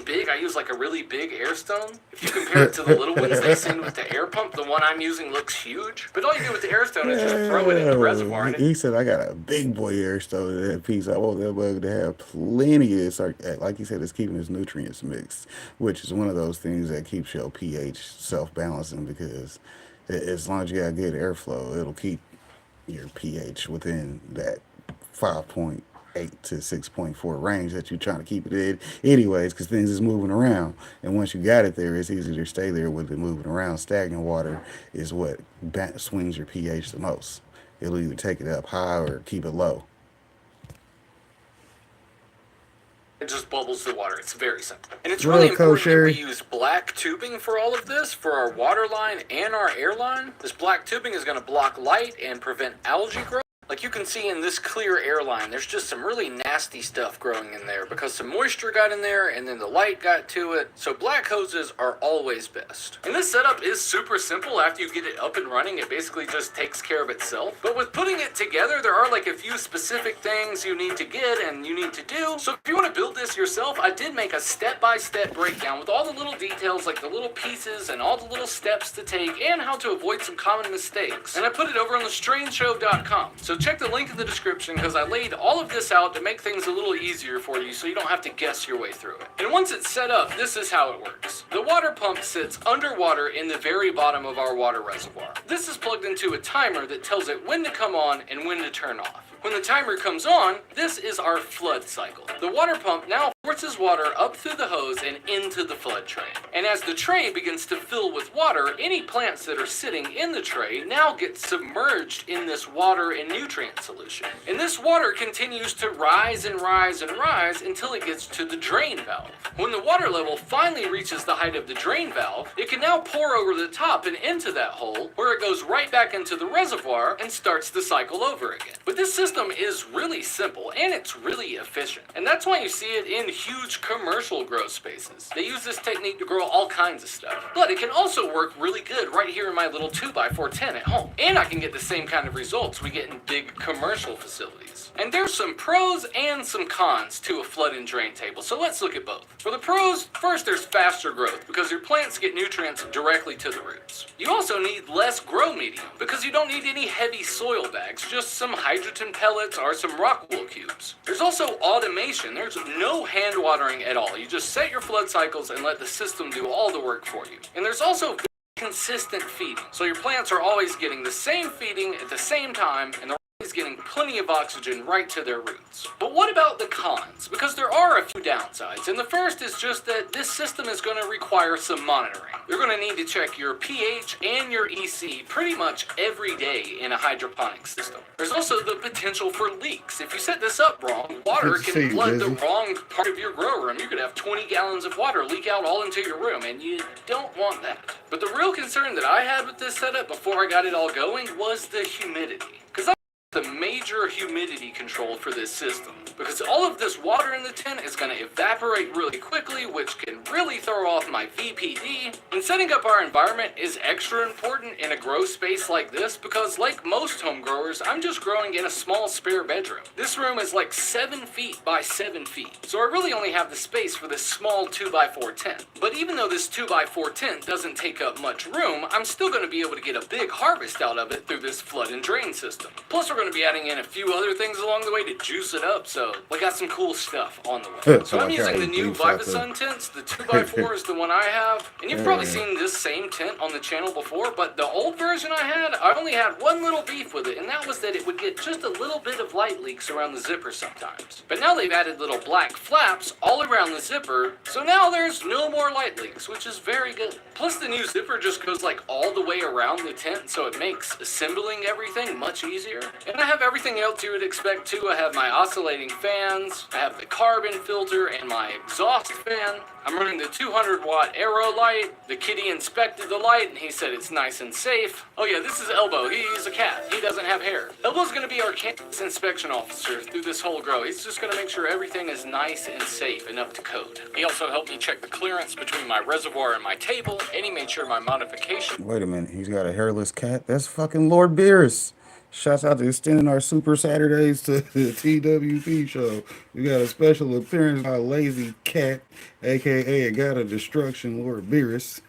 big, I use like a really big air stone. If you compare it to the little ones they send with the air pump, the one I'm using looks huge. But all you do with the air stone is just throw it in the reservoir. And He said, I got a big boy air stove in that piece. I want that bug to have plenty of this. Like you said, it's keeping his nutrients mixed, which is one of those things that keeps your pH self balancing because as long as you got good airflow, it'll keep your pH within that 5.8 to 6.4 range that you're trying to keep it in anyways because things is moving around, and once you got it there it's easier to stay there with it moving around. Stagnant water is what swings your pH the most. It'll either take it up high or keep it low. it just bubbles the water. It's very simple. And it's What really up, Coach important that we Sherry? use black tubing for all of this, for our water line and our air line. This black tubing is going to block light and prevent algae growth. Like you can see in this clear air line, there's just some really nasty stuff growing in there because some moisture got in there and then the light got to it. So black hoses are always best. And this setup is super simple. After you get it up and running, it basically just takes care of itself. But with putting it together, there are like a few specific things you need to get and you need to do. So if you want to build this yourself, I did make a step-by-step breakdown with all the little details, like the little pieces and all the little steps to take and how to avoid some common mistakes. And I put it over on the strangeshow.com. So check the link in the description because I laid all of this out to make things a little easier for you so you don't have to guess your way through it. And once it's set up, this is how it works. The water pump sits underwater in the very bottom of our water reservoir. This is plugged into a timer that tells it when to come on and when to turn off. When the timer comes on, this is our flood cycle. The water pump now forces water up through the hose and into the flood tray. And as the tray begins to fill with water, any plants that are sitting in the tray now get submerged in this water and nutrient solution. And this water continues to rise and rise and rise until it gets to the drain valve. When the water level finally reaches the height of the drain valve, it can now pour over the top and into that hole where it goes right back into the reservoir and starts the cycle over again. But this system is really simple and it's really efficient. And that's why you see it in huge commercial grow spaces. They use this technique to grow all kinds of stuff. But it can also work really good right here in my little 2x4 tent at home. And I can get the same kind of results we get in big commercial facilities. And there's some pros and some cons to a flood and drain table, so let's look at both. For the pros, first there's faster growth because your plants get nutrients directly to the roots. You also need less grow medium because you don't need any heavy soil bags, just some hydrogen pellets or some rock wool cubes. There's also automation. There's no hand watering at all. You just set your flood cycles and let the system do all the work for you. And there's also consistent feeding. So your plants are always getting the same feeding at the same time and they're always getting plenty of oxygen right to their roots. But what about the cons? Because there are a few downsides. And the first is just that this system is going to require some monitoring. You're going to need to check your pH and your EC pretty much every day in a hydroponics system. There's also the potential for leaks. If you set this up wrong, water can flood the wrong part of your grow room. You could have 20 gallons of water leak out all into your room, and you don't want that. But the real concern that I had with this setup before I got it all going was the humidity. Because the major humidity control for this system, because all of this water in the tent is going to evaporate really quickly, which can really throw off my VPD. And setting up our environment is extra important in a grow space like this because, like most home growers, I'm just growing in a small spare bedroom. This room is like 7 feet by 7 feet, so I really only have the space for this small 2x4 tent. But even though this 2x4 tent doesn't take up much room, I'm still going to be able to get a big harvest out of it through this flood and drain system. Plus, we're going to be adding in a few other things along the way to juice it up, so we got some cool stuff on the way. So I'm using the new Vivasun tents. The 2x4 is the one I have, and you've probably seen this same tent on the channel before, but the old version I only had one little beef with it, and that was that it would get just a little bit of light leaks around the zipper sometimes. But now they've added little black flaps all around the zipper, so now there's no more light leaks, which is very good. Plus the new zipper just goes like all the way around the tent, so it makes assembling everything much easier. And I have everything else you would expect too. I have my oscillating fans, I have the carbon filter and my exhaust fan. I'm running the 200 watt aero light. The kitty inspected the light and he said it's nice and safe. Oh yeah, this is Elbow. He's a cat. He doesn't have hair. Elbow's gonna be our campus inspection officer through this whole grow. He's just gonna make sure everything is nice and safe and up to code. He also helped me check the clearance between my reservoir and my table, and he made sure my modification. Wait a minute, he's got a hairless cat? That's fucking Lord Beerus. Shouts out to extending our Super Saturdays to the TWP show. We got a special appearance by Lazy Cat, aka a God of Destruction, Lord Beerus.